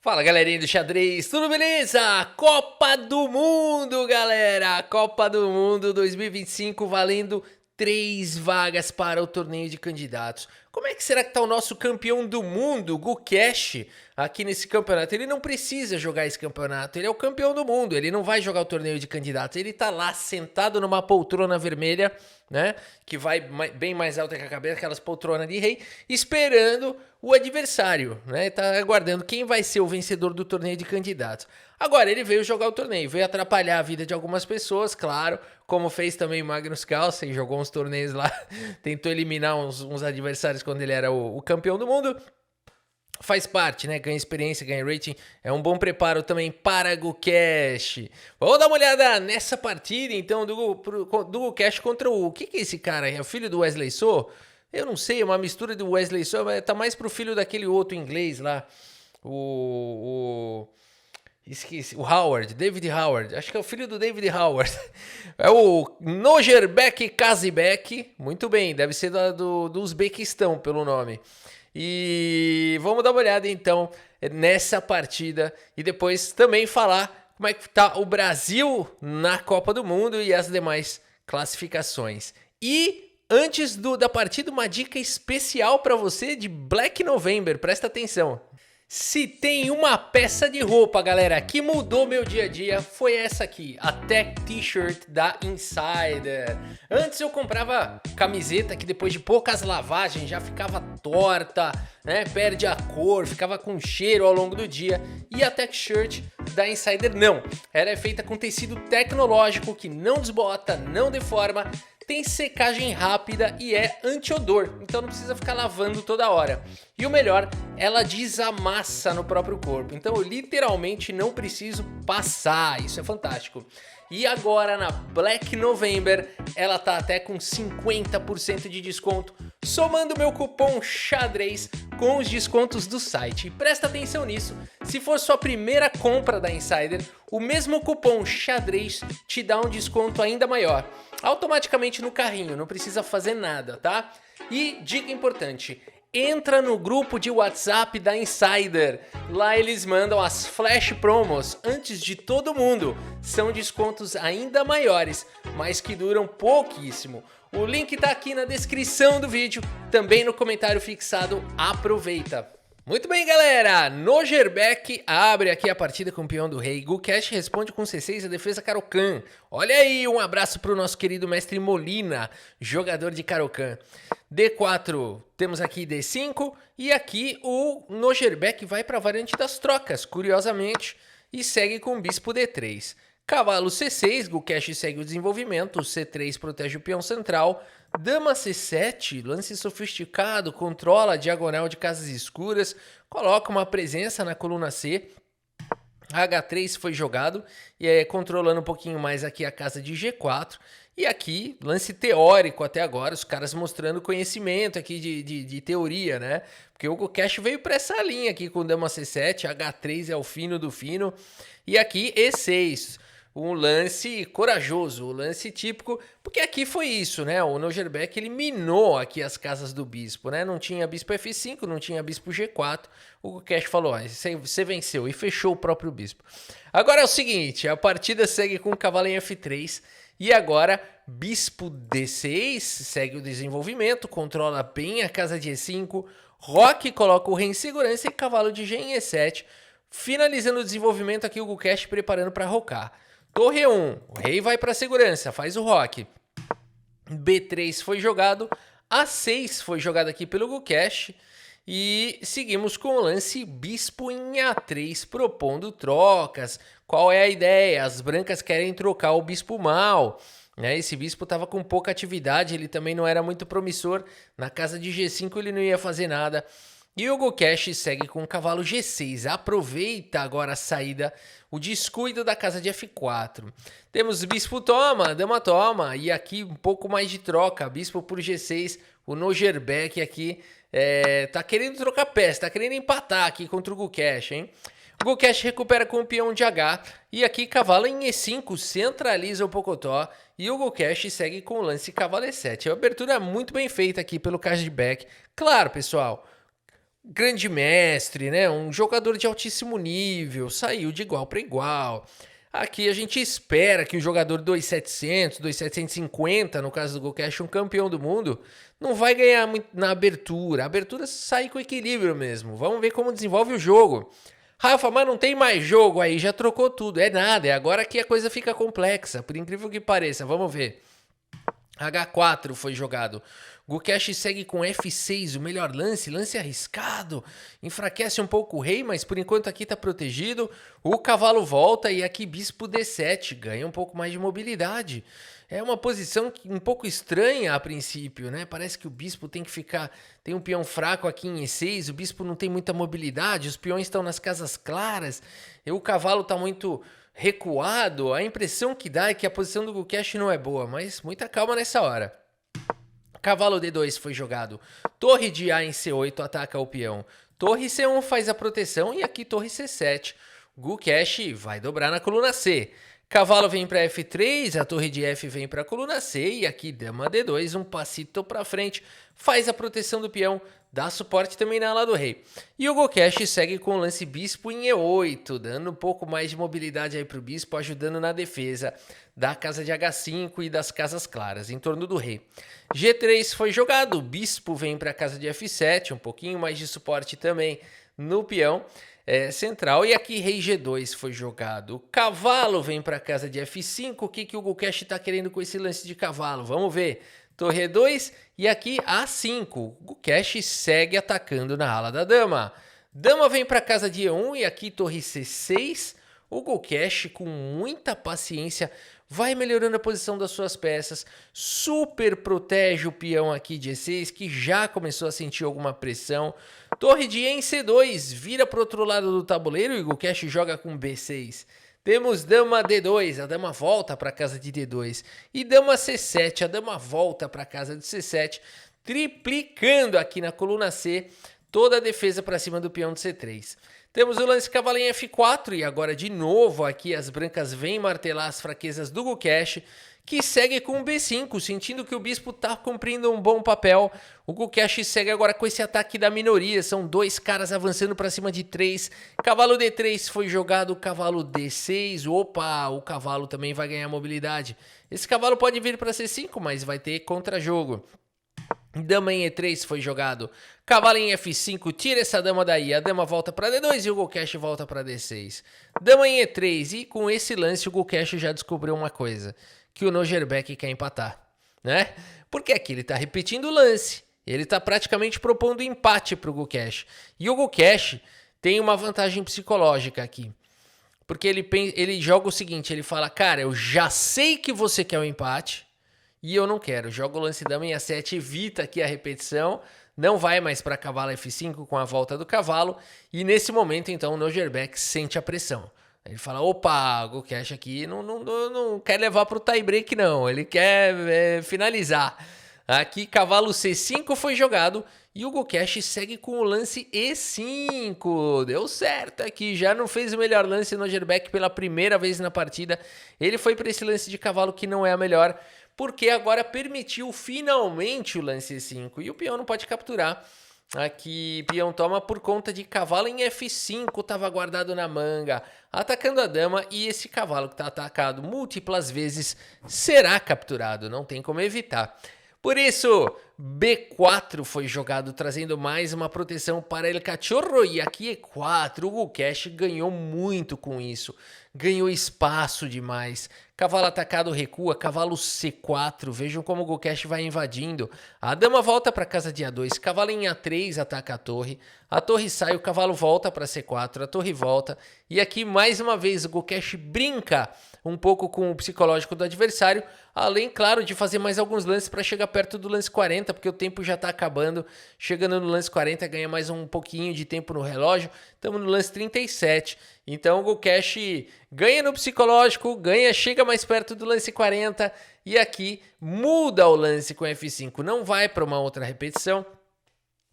Fala galerinha do xadrez, tudo beleza? Copa do Mundo, galera! Copa do Mundo 2025 valendo 3 vagas para o torneio de candidatos. Como é que será que tá o nosso campeão do mundo, Gukesh, aqui nesse campeonato? Ele não precisa jogar esse campeonato, ele é o campeão do mundo, ele não vai jogar o torneio de candidatos, ele tá lá sentado numa poltrona vermelha, né? Que vai bem mais alta que a cabeça, aquelas poltronas de rei, esperando o adversário, né? Tá aguardando quem vai ser o vencedor do torneio de candidatos. Agora, ele veio jogar o torneio, veio atrapalhar a vida de algumas pessoas, claro, como fez também Magnus Carlsen, jogou uns torneios lá, tentou eliminar uns adversários quando ele era o campeão do mundo. Faz parte, né? Ganha experiência, ganha rating. É um bom preparo também para Gukesh. Vamos dar uma olhada nessa partida, então, do Gukesh contra o... O que é esse cara? É o filho do Wesley So? Eu não sei, é uma mistura do Wesley So, mas tá mais pro filho daquele outro inglês lá. Esqueci, o Howard, David Howard. Acho que é o filho do David Howard. É o Nojerbek Kazibek. Muito bem, deve ser do Uzbequistão pelo nome. E vamos dar uma olhada então nessa partida e depois também falar como é que tá o Brasil na Copa do Mundo e as demais classificações. E antes da partida, uma dica especial para você de Black November, presta atenção. Se tem uma peça de roupa, galera, que mudou meu dia a dia, foi essa aqui, a Tech T-Shirt da Insider. Antes eu comprava camiseta que depois de poucas lavagens já ficava torta, né? Perde a cor, ficava com cheiro ao longo do dia. E a Tech Shirt da Insider não. Ela é feita com tecido tecnológico que não desbota, não deforma, tem secagem rápida e é anti-odor, então não precisa ficar lavando toda hora. E o melhor, ela desamassa no próprio corpo, então eu literalmente não preciso passar, isso é fantástico. E agora na Black November, ela tá até com 50% de desconto, somando meu cupom XADREZ com os descontos do site. E presta atenção nisso, se for sua primeira compra da Insider, o mesmo cupom XADREZ te dá um desconto ainda maior, automaticamente no carrinho, não precisa fazer nada, tá? E dica importante, entra no grupo de WhatsApp da Insider, lá eles mandam as flash promos antes de todo mundo, são descontos ainda maiores, mas que duram pouquíssimo. O link tá aqui na descrição do vídeo, também no comentário fixado, aproveita! Muito bem, galera, Nojerbek abre aqui a partida com o peão do rei, Gukesh responde com C6 a defesa Caro-Kann. Olha aí, um abraço para o nosso querido mestre Molina, jogador de Caro-Kann. D4, temos aqui D5 e aqui o Nojerbek vai para a variante das trocas, curiosamente, e segue com o bispo D3. Cavalo C6, Gukesh segue o desenvolvimento, C3 protege o peão central, Dama C7, lance sofisticado, controla a diagonal de casas escuras, coloca uma presença na coluna C, H3 foi jogado, e controlando um pouquinho mais aqui a casa de G4, e aqui, lance teórico até agora, os caras mostrando conhecimento aqui de teoria, né? Porque o Gukesh veio para essa linha aqui com Dama C7, H3 é o fino do fino, e aqui E6, um lance corajoso, um lance típico, porque aqui foi isso, né? O Nojerbek eliminou aqui as casas do bispo, né? Não tinha bispo F5, não tinha bispo G4. O Gukesh falou, você venceu e fechou o próprio bispo. Agora é o seguinte, a partida segue com o cavalo em F3 e agora bispo D6 segue o desenvolvimento, controla bem a casa de E5, Roque coloca o rei em segurança e cavalo de G em E7, finalizando o desenvolvimento aqui o Gukesh preparando para rocar. Torre 1, o rei vai para a segurança, faz o roque. B3 foi jogado, A6 foi jogado aqui pelo Gukesh. E seguimos com o lance bispo em A3, propondo trocas. Qual é a ideia? As brancas querem trocar o bispo mal, né? Esse bispo estava com pouca atividade, ele também não era muito promissor. Na casa de G5 ele não ia fazer nada. E o Gukesh segue com o cavalo G6, aproveita agora a saída, o descuido da casa de F4. Temos bispo toma, dama toma, e aqui um pouco mais de troca, bispo por G6, o Nojerbek aqui tá querendo trocar peça, tá querendo empatar aqui contra o Gukesh, hein? O Gukesh recupera com o peão de H, e aqui cavalo em E5, centraliza o Pocotó, e o Gukesh segue com o lance cavalo E7. A abertura é muito bem feita aqui pelo Cashback. Claro, pessoal, grande mestre, né? Um jogador de altíssimo nível, saiu de igual para igual. Aqui a gente espera que o jogador 2.700, 2.750, no caso do Gocash, um campeão do mundo, não vai ganhar muito na abertura. A abertura sai com equilíbrio mesmo. Vamos ver como desenvolve o jogo. Rafa, mas não tem mais jogo aí, já trocou tudo. É nada, é agora que a coisa fica complexa, por incrível que pareça. Vamos ver. H4 foi jogado. Gukesh segue com F6, o melhor lance, lance arriscado. Enfraquece um pouco o rei, mas por enquanto aqui tá protegido. O cavalo volta e aqui bispo D7, ganha um pouco mais de mobilidade. É uma posição um pouco estranha a princípio, né? Parece que o bispo tem que ficar... Tem um peão fraco aqui em E6, o bispo não tem muita mobilidade, os peões estão nas casas claras, e o cavalo tá muito recuado. A impressão que dá é que a posição do Gukesh não é boa, mas muita calma nessa hora. Cavalo D2 foi jogado. Torre de A em C8 ataca o peão. Torre C1 faz a proteção e aqui torre C7. Gukesh vai dobrar na coluna C. Cavalo vem para F3, a torre de F vem para a coluna C e aqui dama D2, um passito para frente, faz a proteção do peão, dá suporte também na ala do rei. E o Gukesh segue com o lance bispo em E8, dando um pouco mais de mobilidade aí para o bispo, ajudando na defesa da casa de H5 e das casas claras, em torno do rei. G3 foi jogado, o bispo vem para a casa de F7, um pouquinho mais de suporte também no peão central. E aqui rei G2 foi jogado. O cavalo vem para a casa de F5. O que o Gukesh está querendo com esse lance de cavalo? Vamos ver. Torre E2 e aqui A5. O Gukesh segue atacando na ala da dama. Dama vem para a casa de E1 e aqui torre C6. O Gukesh, com muita paciência, vai melhorando a posição das suas peças, super protege o peão aqui de E6, que já começou a sentir alguma pressão. Torre de E em C2, vira para o outro lado do tabuleiro e o Gukesh joga com B6. Temos dama D2, a dama volta para a casa de D2. E dama C7, a dama volta para a casa de C7, triplicando aqui na coluna C toda a defesa para cima do peão de C3. Temos o lance cavalo em F4 e agora de novo aqui as brancas vêm martelar as fraquezas do Gukesh, que segue com B5, sentindo que o bispo está cumprindo um bom papel. O Gukesh segue agora com esse ataque da minoria, são dois caras avançando para cima de 3. Cavalo D3 foi jogado, cavalo D6, opa, o cavalo também vai ganhar mobilidade. Esse cavalo pode vir para C5, mas vai ter contra-jogo. Dama em E3 foi jogado. Cavalo em F5, tira essa dama daí. A dama volta para D2 e o Gukesh volta para D6. Dama em E3 e com esse lance o Gukesh já descobriu uma coisa. Que o Nojerbeck quer empatar, né? Porque aqui ele está repetindo o lance. Ele está praticamente propondo empate para o Gukesh. E o Gukesh tem uma vantagem psicológica aqui. Porque ele joga o seguinte, ele fala, cara, eu já sei que você quer o empate. E eu não quero, joga o lance dama em A7, evita aqui a repetição, não vai mais para cavalo F5 com a volta do cavalo, e nesse momento então o Nojerbeck sente a pressão. Ele fala, opa, o Gukesh aqui não quer levar para o tie break não, ele quer finalizar. Aqui cavalo C5 foi jogado e o Gukesh segue com o lance E5. Deu certo aqui, já não fez o melhor lance no Nojerbeck pela primeira vez na partida. Ele foi para esse lance de cavalo que não é a melhor, porque agora permitiu finalmente o lance E5 e o peão não pode capturar. Aqui peão toma por conta de cavalo em F5, estava guardado na manga, atacando a dama, e esse cavalo que está atacado múltiplas vezes será capturado, não tem como evitar. Por isso, B4 foi jogado, trazendo mais uma proteção para El Cachorro. E aqui E4, o Gukesh ganhou muito com isso. Ganhou espaço demais. Cavalo atacado recua, cavalo C4. Vejam como o Gukesh vai invadindo. A dama volta para a casa de A2. Cavalo em A3 ataca a torre. A torre sai, o cavalo volta para C4. A torre volta. E aqui, mais uma vez, o Gukesh brinca um pouco com o psicológico do adversário. Além, claro, de fazer mais alguns lances para chegar perto do lance 40, porque o tempo já está acabando. Chegando no lance 40, ganha mais um pouquinho de tempo no relógio. Estamos no lance 37. Então o Gukesh ganha no psicológico, chega mais perto do lance 40. E aqui muda o lance com F5. Não vai para uma outra repetição.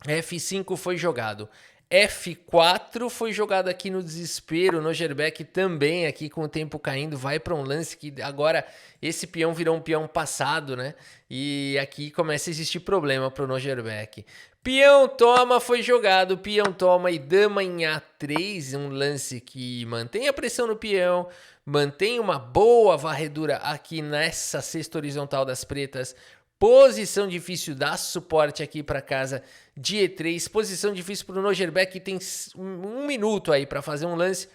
F5 foi jogado. F4 foi jogado aqui no desespero. O Nojerbeck também aqui com o tempo caindo vai para um lance que agora esse peão virou um peão passado, né? E aqui começa a existir problema para o Nojerbeck. Peão toma, foi jogado, peão toma e dama em A3, um lance que mantém a pressão no peão, mantém uma boa varredura aqui nessa cesta horizontal das pretas, posição difícil, dá suporte aqui para casa de E3, posição difícil para o Nojerbeck, que tem um minuto aí para fazer um lance,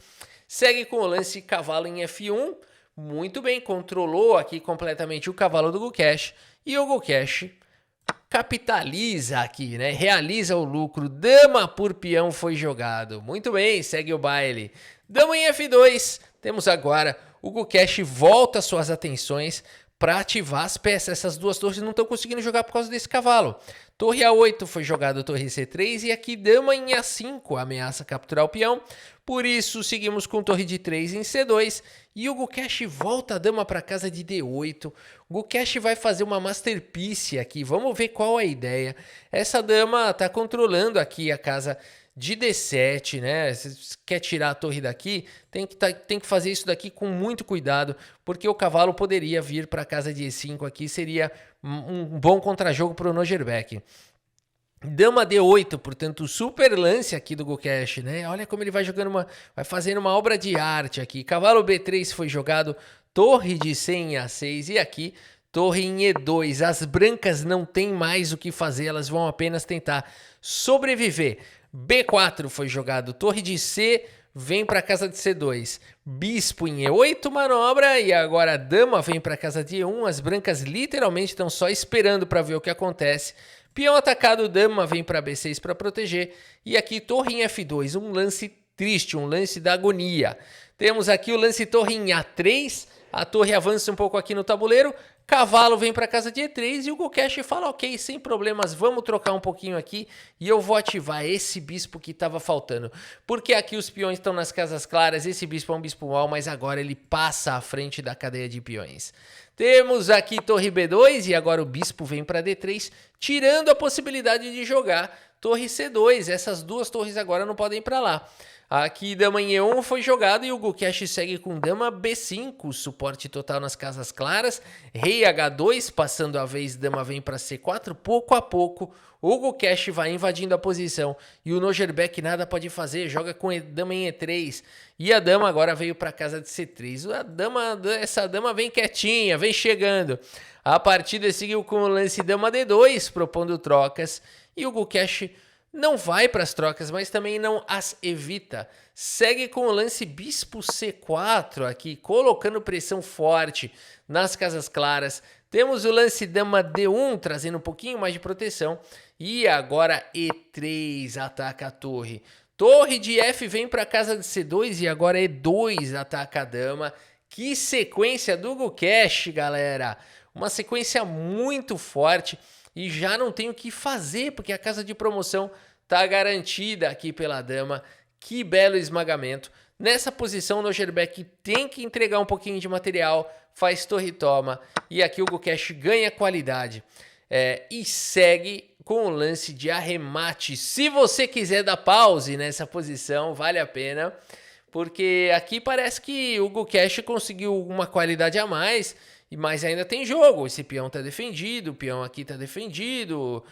segue com o lance cavalo em F1, muito bem, controlou aqui completamente o cavalo do Gukesh, e o Gukesh capitaliza aqui, né? Realiza o lucro. Dama por peão foi jogado. Muito bem, segue o baile. Dama em F2. Temos agora o Gukesh volta suas atenções para ativar as peças. Essas duas torres não estão conseguindo jogar por causa desse cavalo. Torre A8 foi jogado torre C3 e aqui dama em A5 ameaça capturar o peão. Por isso seguimos com torre de 3 em C2 e o Gukesh volta a dama para casa de D8. O Gukesh vai fazer uma masterpiece aqui. Vamos ver qual é a ideia. Essa dama está controlando aqui a casa de D7, né? Se quer tirar a torre daqui, tem que fazer isso daqui com muito cuidado, porque o cavalo poderia vir para a casa de E5 aqui, seria um bom contrajogo para o Nojerbeck. Dama D8, portanto, super lance aqui do Gukesh, né? Olha como ele vai jogando vai fazendo uma obra de arte aqui. Cavalo B3 foi jogado, torre de C em A6 e aqui torre em E2. As brancas não têm mais o que fazer, elas vão apenas tentar sobreviver. B4 foi jogado, torre de C vem para casa de C2, bispo em E8 manobra e agora a dama vem para casa de E1. As brancas literalmente estão só esperando para ver o que acontece. Peão atacado, dama vem para B6 para proteger e aqui torre em F2, um lance triste, um lance da agonia. Temos aqui o lance torre em A3, a torre avança um pouco aqui no tabuleiro. Cavalo vem para casa de E3 e o Gukesh fala, ok, sem problemas, vamos trocar um pouquinho aqui e eu vou ativar esse bispo que estava faltando. Porque aqui os peões estão nas casas claras, esse bispo é um bispo mau, mas agora ele passa à frente da cadeia de peões. Temos aqui torre B2 e agora o bispo vem para D3, tirando a possibilidade de jogar torre C2. Essas duas torres agora não podem ir para lá. Aqui dama em E1 foi jogado e o Gukesh segue com dama B5, suporte total nas casas claras. Rei H2, passando a vez, dama vem para C4. Pouco a pouco, o Gukesh vai invadindo a posição e o Nojerbeck nada pode fazer, joga com dama em E3. E a dama agora veio para casa de C3. Essa dama vem quietinha, vem chegando. A partida seguiu com o lance dama D2, propondo trocas. E o Gukesh não vai para as trocas, mas também não as evita. Segue com o lance bispo C4 aqui, colocando pressão forte nas casas claras. Temos o lance dama D1, trazendo um pouquinho mais de proteção. E agora E3 ataca a torre. Torre de F vem para a casa de C2 e agora E2 ataca a dama. Que sequência do Gukesh, galera! Uma sequência muito forte. E já não tem o que fazer, porque a casa de promoção está garantida aqui pela dama. Que belo esmagamento. Nessa posição, o Nojerbeck tem que entregar um pouquinho de material, faz torre toma, e aqui o Gukesh ganha qualidade. E segue com o lance de arremate. Se você quiser dar pause nessa posição, vale a pena, porque aqui parece que o Gukesh conseguiu uma qualidade a mais, mas ainda tem jogo. Esse peão tá defendido, o peão aqui tá defendido,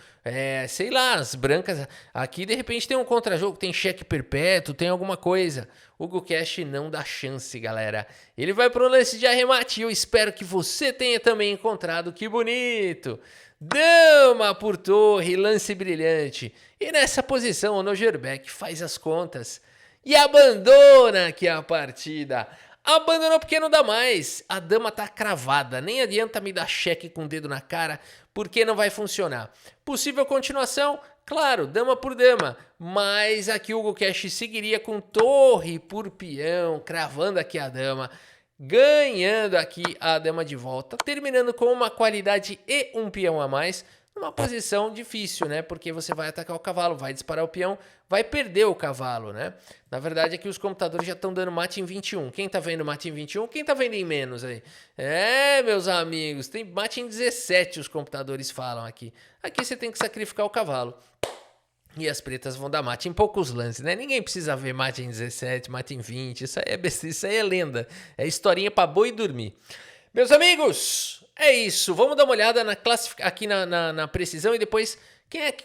sei lá, as brancas aqui de repente tem um contra-jogo, tem cheque perpétuo, tem alguma coisa. O Gukesh não dá chance, galera. Ele vai pro lance de arremate e eu espero que você tenha também encontrado. Que bonito! Dama por torre, lance brilhante. E nessa posição o Nojerbeck faz as contas e abandona aqui a partida. Abandonou porque não dá mais. A dama tá cravada. Nem adianta me dar cheque com o dedo na cara, porque não vai funcionar. Possível continuação? Claro, dama por dama. Mas aqui o Gukesh seguiria com torre por peão, cravando aqui a dama, ganhando aqui a dama de volta, terminando com uma qualidade e um peão a mais. Numa posição difícil, né? Porque você vai atacar o cavalo, vai disparar o peão, vai perder o cavalo, né? Na verdade, aqui os computadores já estão dando mate em 21. Quem tá vendo mate em 21? Quem tá vendo em menos aí? Meus amigos, tem mate em 17, os computadores falam aqui. Aqui você tem que sacrificar o cavalo. E as pretas vão dar mate em poucos lances, né? Ninguém precisa ver mate em 17, mate em 20. Isso aí é besteira, isso aí é lenda. É historinha pra boi dormir. Meus amigos, é isso. Vamos dar uma olhada aqui na precisão e depois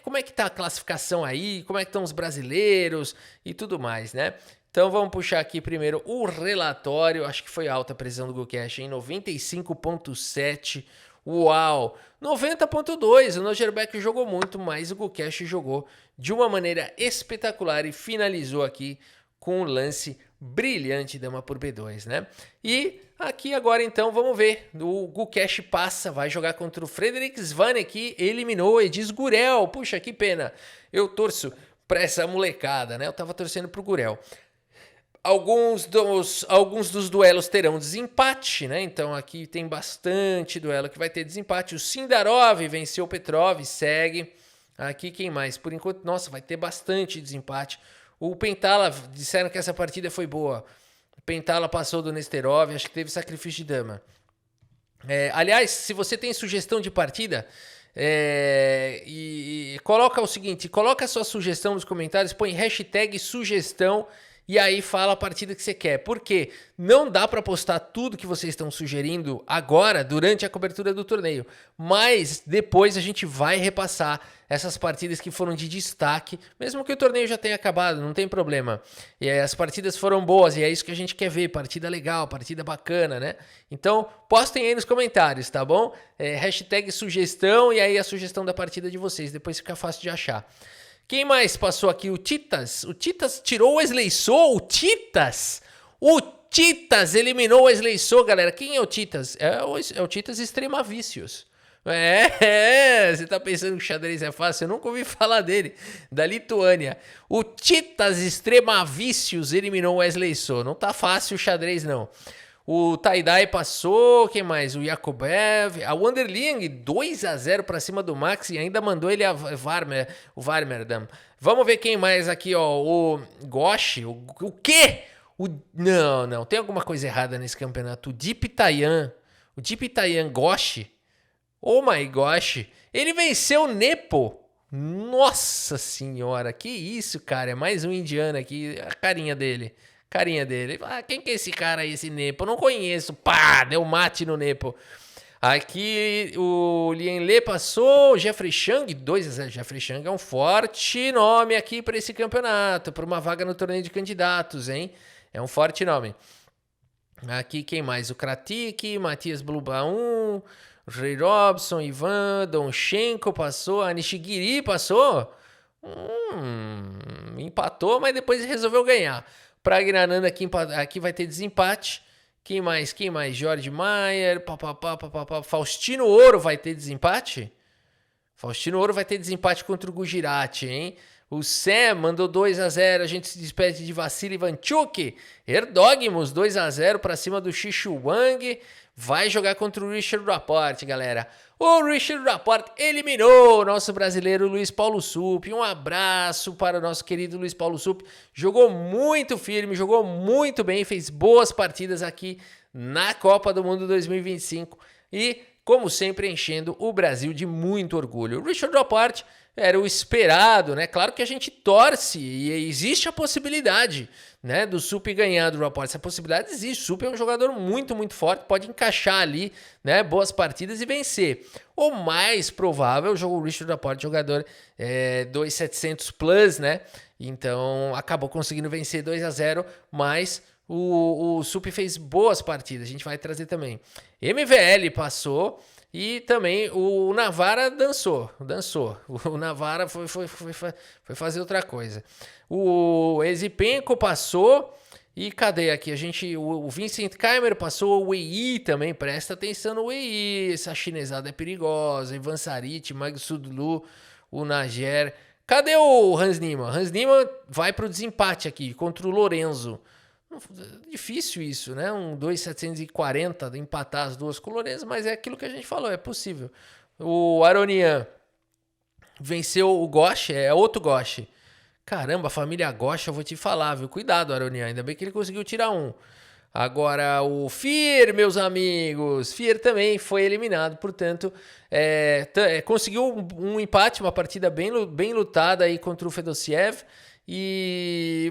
como é que tá a classificação aí, como é que estão os brasileiros e tudo mais, né? Então vamos puxar aqui primeiro o relatório, acho que foi alta a precisão do GoCash em 95.7, uau, 90.2, o Nogerbeck jogou muito, mas o GoCash jogou de uma maneira espetacular e finalizou aqui com um lance brilhante, dama por B2, né? E aqui agora então vamos ver, o GoCash passa, vai jogar contra o Frederic Svane que eliminou Edis Gurel, puxa que pena, eu torço pra essa molecada, né? Eu tava torcendo pro Gurel. Alguns dos duelos terão desempate, né? Então aqui tem bastante duelo que vai ter desempate. O Sindarov venceu o Petrov, segue. Aqui quem mais? Por enquanto, nossa, vai ter bastante desempate. O Pentala, disseram que essa partida foi boa. O Pentala passou do Nesterov, acho que teve sacrifício de dama. Aliás, se você tem sugestão de partida, coloca o seguinte, coloca a sua sugestão nos comentários, põe hashtag sugestão e aí fala a partida que você quer. Porque não dá para postar tudo que vocês estão sugerindo agora, durante a cobertura do torneio. Mas depois a gente vai repassar essas partidas que foram de destaque, mesmo que o torneio já tenha acabado, não tem problema. E aí, as partidas foram boas e é isso que a gente quer ver, partida legal, partida bacana, né? Então, postem aí nos comentários, tá bom? Hashtag sugestão e aí a sugestão da partida de vocês, depois fica fácil de achar. Quem mais passou aqui? O Titas. O Titas tirou o Wesley So. O Titas! O Titas eliminou o Wesley So, galera. Quem é o Titas? É o Titas Extremavicius. Você tá pensando que o xadrez é fácil? Eu nunca ouvi falar dele. Da Lituânia. O Titas Extremavicius eliminou o Wesley So. Não tá fácil o xadrez, não. O Taidai passou, quem mais? O Yakubev, a Wanderling 2-0 pra cima do Max e ainda mandou ele o Varmerdam. Vamos ver quem mais aqui, ó, o Goshi, o quê? Não, tem alguma coisa errada nesse campeonato. O Deep Tayan Goshi, oh my gosh, ele venceu o Nepo. Nossa senhora, que isso, cara, é mais um indiano aqui, a carinha dele. Quem que é esse cara aí, esse Nepo? Eu não conheço. Pá, deu mate no Nepo. Aqui o Lienle passou, o Jeffrey Chang, 2-0. Jeffrey Chang é um forte nome aqui para esse campeonato, para uma vaga no torneio de candidatos, hein? É um forte nome. Aqui quem mais? O Kratik, Matias Blubaum, Ray Robson, Ivan, Donchenko passou, a Nishigiri passou. Empatou, mas depois resolveu ganhar. Pragnananda aqui vai ter desempate. Quem mais? Jorge Maier, Faustino Ouro vai ter desempate? Faustino Ouro vai ter desempate contra o Gujirati, hein? O Sam mandou 2-0, a gente se despede de Vassili Ivanchuk. Erdogmus 2-0 para cima do Xixu Wang. Vai jogar contra o Richard Rapport, galera. O Richard Rapport eliminou o nosso brasileiro Luiz Paulo Sup. Um abraço para o nosso querido Luiz Paulo Sup. Jogou muito firme, jogou muito bem, fez boas partidas aqui na Copa do Mundo 2025 e, como sempre, enchendo o Brasil de muito orgulho. O Richard Rapport era o esperado, né? Claro que a gente torce e existe a possibilidade, né, do Sup ganhar do Rapport. Essa possibilidade existe. O Sup é um jogador muito, muito forte, pode encaixar ali, né, boas partidas e vencer. O mais provável, o Richard Rapport, jogador 2.700 plus, né? Então acabou conseguindo vencer 2-0, mas o Sup fez boas partidas. A gente vai trazer também. MVL passou. E também o Navara dançou. O Navara foi fazer outra coisa. O Ezipenko passou. E cadê aqui? O Vincent Keimer passou. O Wei também. Presta atenção no Wei. Essa chinesada é perigosa. Ivan Sarit, Mag Sudlu, o Nager. Cadê o Hans Niemann? Hans Niemann vai pro desempate aqui contra o Lorenzo. Difícil isso, né? Um 2.740 empatar as duas com o Lorenzo, mas é aquilo que a gente falou, é possível. O Aronian venceu o Goshi, é outro Goshi. Caramba, a família Goshi, eu vou te falar, viu? Cuidado, Aronian, ainda bem que ele conseguiu tirar um. Agora o Fier, meus amigos, Fier também foi eliminado, portanto, conseguiu um empate, uma partida bem lutada aí contra o Fedosiev.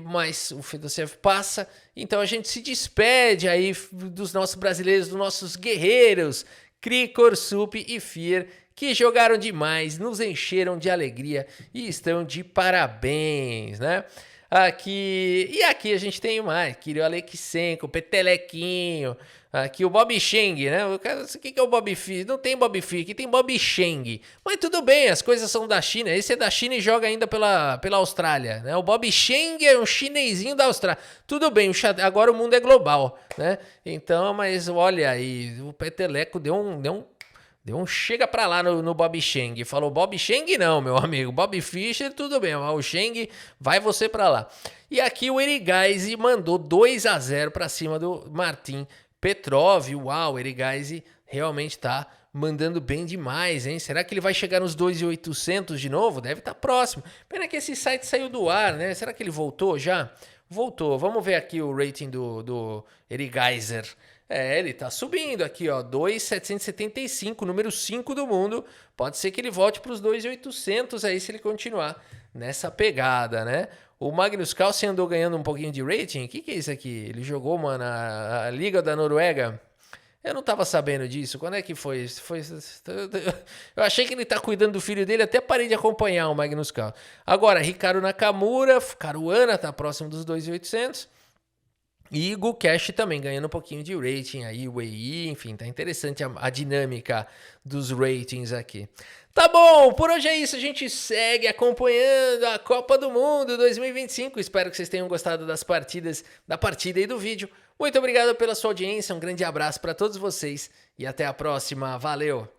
Mas o Fedosiev passa, então a gente se despede aí dos nossos brasileiros, dos nossos guerreiros, Krikor, Sup e Fier, que jogaram demais, nos encheram de alegria e estão de parabéns, né? Aqui a gente tem mais, Kirill Alexenko, Petelequinho, aqui o Bob Cheng, né? O que é o Bob Fi? Não tem Bob Fi, aqui tem Bob Cheng. Mas tudo bem, as coisas são da China. Esse é da China e joga ainda pela Austrália, né? O Bob Cheng é um chinesinho da Austrália. Tudo bem, agora o mundo é global, né? Então, mas olha aí, o Peteleco deu um chega pra lá no Bob Cheng. Falou, Bob Cheng não, meu amigo. Bob Fischer, tudo bem. Mas o Cheng, vai você pra lá. E aqui o Erigaisi mandou 2-0 pra cima do Martin Petrov. Uau, o Erigaisi realmente tá mandando bem demais, hein? Será que ele vai chegar nos 2.800 de novo? Deve estar próximo. Pena que esse site saiu do ar, né? Será que ele voltou já? Voltou. Vamos ver aqui o rating do Erigaiser. Ele tá subindo aqui, ó, 2.775, número 5 do mundo. Pode ser que ele volte para os 2.800 aí se ele continuar nessa pegada, né? O Magnus Carlsen andou ganhando um pouquinho de rating. O que é isso aqui? Ele jogou, mano, a Liga da Noruega. Eu não tava sabendo disso. Quando é que foi? Eu achei que ele tá cuidando do filho dele, até parei de acompanhar o Magnus Carlsen. Agora, Ricardo Nakamura, Caruana tá próximo dos 2.800. E o Cash também ganhando um pouquinho de rating aí, o EI, enfim, tá interessante a dinâmica dos ratings aqui. Tá bom, por hoje é isso, a gente segue acompanhando a Copa do Mundo 2025. Espero que vocês tenham gostado da partida e do vídeo. Muito obrigado pela sua audiência, um grande abraço para todos vocês e até a próxima, valeu!